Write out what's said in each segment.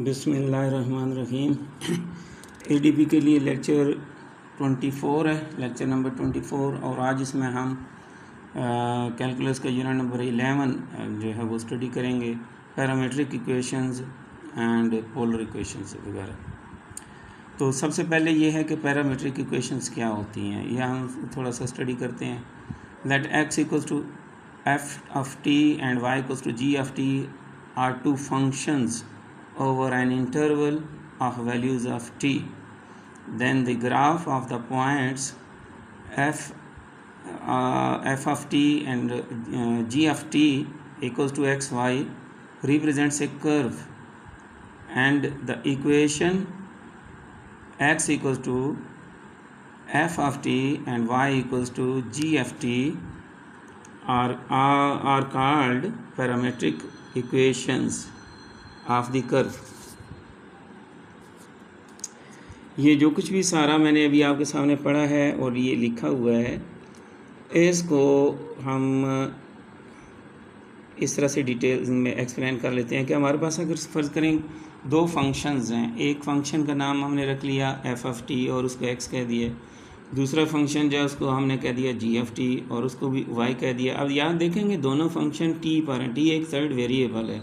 बिस्मिल्लाहिर्रहमानिर्रहीम। एडीपी के लिए लेक्चर 24 है, लेक्चर नंबर 24। और आज इसमें हम कैलकुलस का यूनिट नंबर 11 जो है वो स्टडी करेंगे, parametric equations and polar equations वगैरह। तो सबसे पहले ये है कि पैरामीट्रिक इक्वेशंस क्या होती हैं, यह हम थोड़ा सा स्टडी करते हैं। Let X equals to F of T and Y equals to G of T are two functions over an interval of values of t. Then the graph of the points f of t and g of t equals to x y represents a curve, and the equation x equals to f of t and y equals to g of t are called parametric equations of the curve. ये जो कुछ भी सारा मैंने अभी आपके सामने पढ़ा है और ये लिखा हुआ है, इसको हम इस तरह से डिटेल में एक्सप्लेन कर लेते हैं कि हमारे पास अगर फ़र्ज़ करें दो फंक्शंस हैं, एक फ़ंक्शन का नाम हमने रख लिया एफ ऑफ टी और उसको एक्स कह दिए, दूसरा फंक्शन जो है उसको हमने कह दिया जी एफ टी और उसको भी वाई कह दिया। अब याद देखेंगे दोनों फंक्शन टी पर हैं, टी एक थर्ड वेरिएबल है।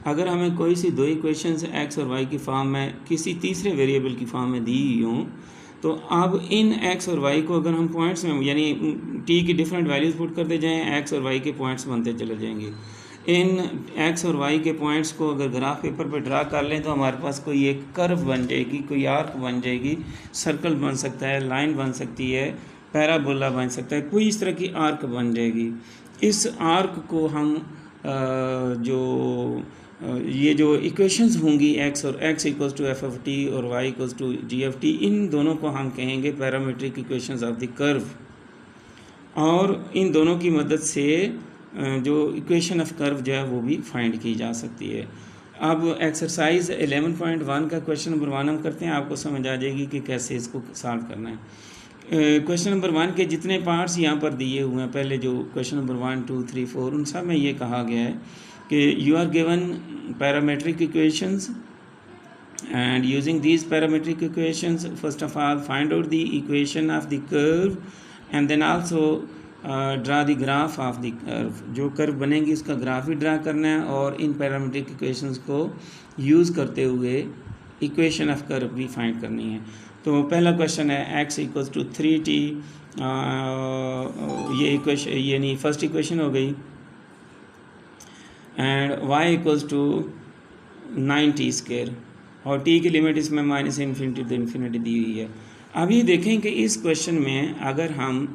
अगर हमें कोई सी दो इक्वेशंस एक्स और वाई की फॉर्म में किसी तीसरे वेरिएबल की फॉर्म में दी हों, तो अब इन एक्स और वाई को अगर हम पॉइंट्स में यानी टी की डिफरेंट वैल्यूज़ पुट करते जाएं, एक्स और वाई के पॉइंट्स बनते चले जाएंगे। इन एक्स और वाई के पॉइंट्स को अगर ग्राफ पेपर पर ड्रा कर लें तो हमारे पास कोई एक कर्व बन जाएगी, कोई आर्क बन जाएगी, सर्कल बन सकता है, लाइन बन सकती है, पैराबोला बन सकता है, कोई इस तरह की आर्क बन जाएगी। इस आर्क को हम ये जो इक्वेशंस होंगी एक्स और x equals to F of t और y equals to g f t, इन दोनों को हम कहेंगे parametric equations of the curve. और इन दोनों की मदद से जो इक्वेशन ऑफ कर्व जो है वो भी फाइंड की जा सकती है। अब एक्सरसाइज 11.1 का क्वेश्चन नंबर 1 हम करते हैं, आपको समझ आ जाएगी कि कैसे इसको सॉल्व करना है। क्वेश्चन नंबर 1 के जितने पार्ट्स यहाँ पर दिए हुए हैं, पहले जो क्वेश्चन नंबर 1, 2, 3, 4 उन सब में ये कहा गया है कि you are given parametric equations, and using these parametric equations first of all find out the equation of the curve and then also draw the graph of the curve। जो curve बनेगी उसका ग्राफ भी draw करना है और इन parametric equations को use करते हुए इक्वेशन ऑफ कर्व भी फाइंड करनी है। तो पहला क्वेश्चन है x इक्वल्स टू 3t, ये इक्वेशन यानी फर्स्ट इक्वेशन हो गई, and y equals to 9t square और t की लिमिट इसमें माइनस इन्फिनिटी टू इन्फिनिटी दी हुई है। अब ये देखें कि इस क्वेश्चन में अगर हम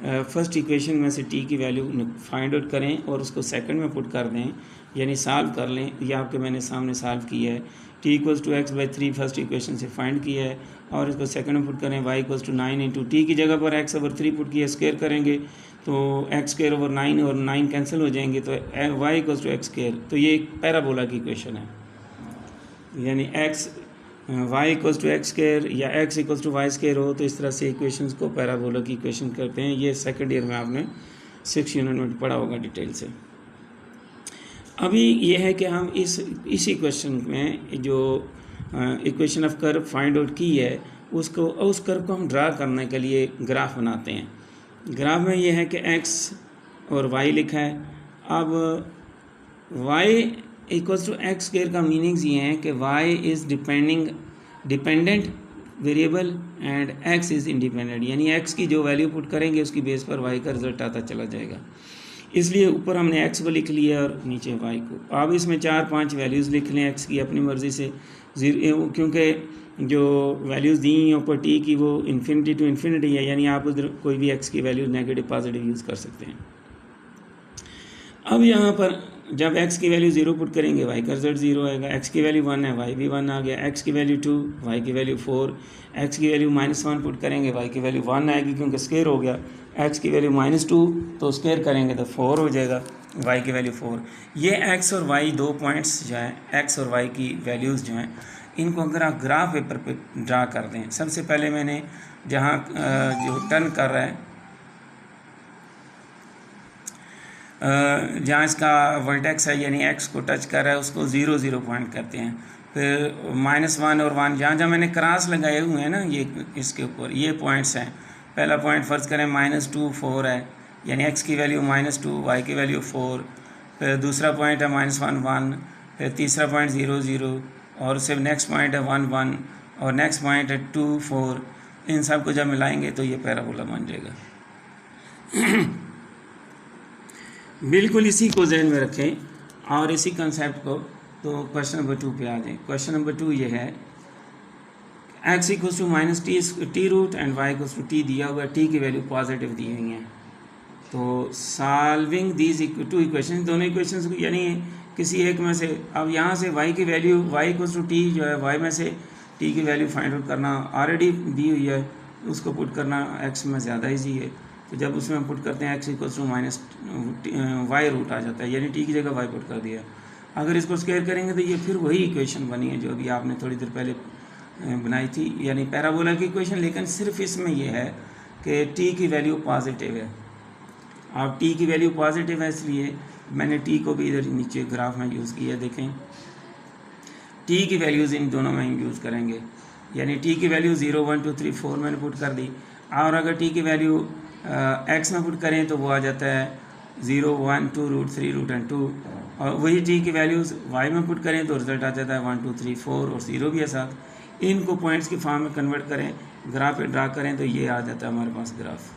फर्स्ट इक्वेशन में से t की वैल्यू फाइंड आउट करें और उसको सेकंड में पुट कर दें यानी सॉल्व कर लें, ये आपके मैंने सामने सॉल्व किया है। t equals to X by 3 first equation से फाइंड किया है और इसको सेकंड में पुट करें, y equals to 9 into T की जगह पर x ओवर 3 पुट किया, स्क्वायर करेंगे तो एक्स स्क्वायर ओवर 9 और 9 कैंसिल हो जाएंगे तो y equals to X square. तो ये एक पैराबोला की इक्वेशन है, यानी y equals to X square या x equals to Y square हो तो इस तरह से इक्वेशंस को पैराबोला की इक्वेशन करते हैं। ये सेकंड ईयर में आपने 6 यूनिट में पढ़ा होगा डिटेल से। अभी ये है कि हम इस इक्वेशन में जो equation of curve find out की है उस कर्व को हम ड्रा करने के लिए ग्राफ बनाते हैं। ग्राफ में ये है कि x और y लिखा है। अब y equals to X square का मीनिंग्स ये हैं कि y is dependent variable and x is independent, यानी x की जो वैल्यू पुट करेंगे उसकी बेस पर y का रिजल्ट आता चला जाएगा। इसलिए ऊपर हमने x को लिख लिया और नीचे y को। अब इसमें 4-5 वैल्यूज़ लिख लें x की अपनी मर्ज़ी से, क्योंकि जो वैल्यूज़ दी हैं ऊपर t की वो इन्फिनिटी टू इन्फिनिटी है, यानी आप उधर कोई भी x की वैल्यू नेगेटिव पॉजिटिव यूज़ कर सकते हैं। अब यहाँ पर जब x की वैल्यू 0 पुट करेंगे y का रिजल्ट 0 आएगा, x की वैल्यू 1 है y भी 1 आ गया, x की वैल्यू 2, y की वैल्यू 4, x की वैल्यू -1 पुट करेंगे y की वैल्यू 1 आएगी क्योंकि स्क्वायर हो गया, x की वैल्यू -2 तो स्क्वायर करेंगे तो 4 हो जाएगा, y की वैल्यू 4। ये x और y दो पॉइंट्स जो हैं x और y की वैल्यूज़ जो हैं इनको अगर आप ग्राफ पेपर पे ड्रा कर दें, सबसे पहले मैंने जहाँ जो टर्न कर रहा है जहाँ इसका वर्टेक्स है यानी एक्स को टच कर रहा है उसको 0 0 पॉइंट करते हैं। फिर -1 और 1 जहाँ जहाँ मैंने क्रॉस लगाए हुए हैं ना ये इसके ऊपर ये पॉइंट्स हैं। पहला पॉइंट फ़र्ज़ करें -2 4 है यानी x की वैल्यू -2 y की वैल्यू 4। फिर दूसरा पॉइंट है -1 1। फिर तीसरा पॉइंट 0 0 और सिर्फ नेक्स्ट पॉइंट है 1 1 और नेक्स्ट पॉइंट है 2 4। इन सब को जब मिलाएंगे तो ये पैराबोला बन जाएगा। बिल्कुल इसी को जहन में रखें और इसी कंसेप्ट को। तो क्वेश्चन नंबर 2 पे आ जाए। क्वेश्चन नंबर 2 ये है x equal to -t root and y equal to t दिया हुआ है, t की वैल्यू पॉजिटिव दी हुई है। तो सॉल्विंग दीज टू इक्वेशन, दोनों इक्वेशंस को यानी किसी एक में से, अब यहाँ से y की value y equal to t जो है y में से t की वैल्यू फाइंड आउट करना ऑलरेडी दी हुई है, उसको पुट करना x में ज़्यादा ईजी है। तो जब उसमें हम पुट करते हैं x equal to -y root आ जाता है यानी t की जगह y पुट कर दिया। अगर इसको स्क्वायर करेंगे तो ये फिर वही इक्वेशन बनी है जो अभी आपने थोड़ी देर पहले बनाई थी यानी पैराबोला की इक्वेशन, लेकिन सिर्फ इसमें यह है कि t की वैल्यू पॉजिटिव है। अब t की वैल्यू पॉजिटिव है इसलिए मैंने t को भी इधर नीचे ग्राफ में यूज़ किया। देखें t की वैल्यूज़ इन दोनों में हम यूज़ करेंगे यानी t की वैल्यू 0 1 2 3 4 मैंने पुट कर दी। और अगर t की वैल्यू x में पुट करें तो वो आ जाता है 0 1 2 रूट 3 रूट एंड 2। और वही t की वैल्यूज़ y में पुट करें तो रिजल्ट आ जाता है 1 2 3 4 और 0 भी है साथ। इनको पॉइंट्स की फॉर्म में कन्वर्ट करें, ग्राफ पे ड्रा करें तो ये आ जाता है हमारे पास ग्राफ।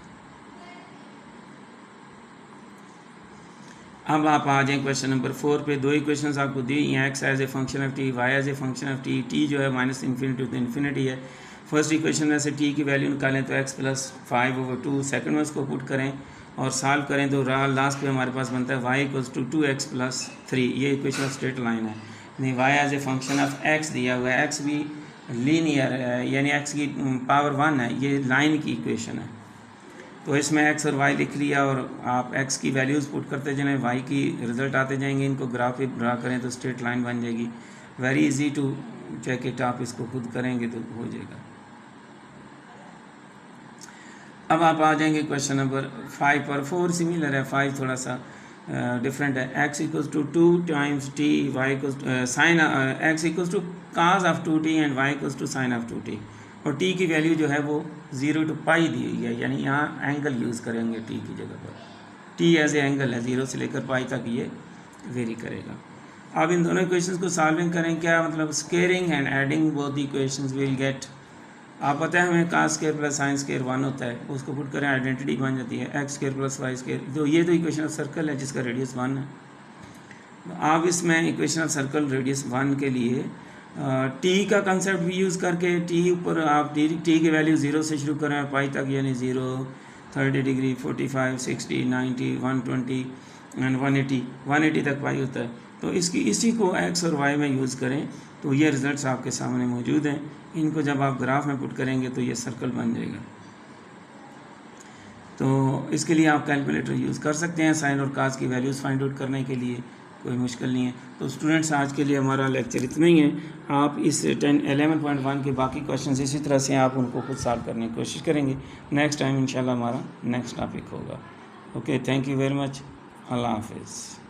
अब आप आ जाएं क्वेश्चन नंबर 4 पे। दो इक्वेशंस आपको दी हैं, x as a function of t, y as a function of t। t जो है -∞ टू इन्फिनिटी है। फर्स्ट इक्वेशन में से t की वैल्यू निकालें तो x + 5/2। सेकंड में उसको पुट करें और सॉल्व करें तो लास्ट पे हमारे पास बनता है y = 2x + 3। ये इक्वेशन ऑफ स्ट्रेट लाइन है नहीं, y as a function of x दिया हुआ है, x भी लीनियर है यानी x की पावर 1 है, ये लाइन की इक्वेशन है। तो इसमें x और y लिख लिया और आप x की वैल्यूज़ पुट करते जाएं, y की रिज़ल्ट आते जाएंगे। इनको ग्राफ पे ड्रा करें तो स्ट्रेट लाइन बन जाएगी। Very easy to check it, आप इसको खुद करेंगे तो हो जाएगा। अब आप आ जाएंगे क्वेश्चन नंबर 5 पर। 4 सिमिलर है, 5 थोड़ा सा डिफरेंट है। x = 2 times t, y = sin x = cos of 2t and y = sin of 2t। और t की वैल्यू जो है वो 0 to π दी हुई है यानी यहाँ एंगल यूज़ करेंगे t की जगह पर। t एज ए एंगल है, 0 से लेकर π तक ये वेरी करेगा। अब इन दोनों इक्वेशंस को सॉल्विंग करें, क्या मतलब squaring and adding both equations will get. आप पता है हमें cos² + sin² 1 होता है, उसको पुट करें आइडेंटिटी बन जाती है x² + y²। तो ये तो इक्वेशन ऑफ सर्कल है जिसका रेडियस 1 है। आप इसमें इक्वेशन ऑफ सर्कल रेडियस 1 के लिए t का कंसेप्ट भी यूज़ करके t ऊपर आप t की वैल्यू 0 से शुरू करें π तक यानी 0 30 डिग्री 45 60 90 120 एंड 180 तक π होता है। तो इसी को x और y में यूज़ करें तो ये रिज़ल्ट्स आपके सामने मौजूद हैं। इनको जब आप ग्राफ में पुट करेंगे तो ये सर्कल बन जाएगा। तो इसके लिए आप कैलकुलेटर यूज़ कर सकते हैं साइन और कास की वैल्यूज़ फाइंड आउट करने के लिए, कोई मुश्किल नहीं है। तो स्टूडेंट्स आज के लिए हमारा लेक्चर इतना ही है। आप इस 11.1 के बाकी क्वेश्चंस इसी तरह से आप उनको खुद सॉल्व करने की कोशिश करेंगे। नेक्स्ट टाइम इंशाल्लाह हमारा नेक्स्ट टॉपिक होगा। Okay, thank you very much. Allah हाफिज़।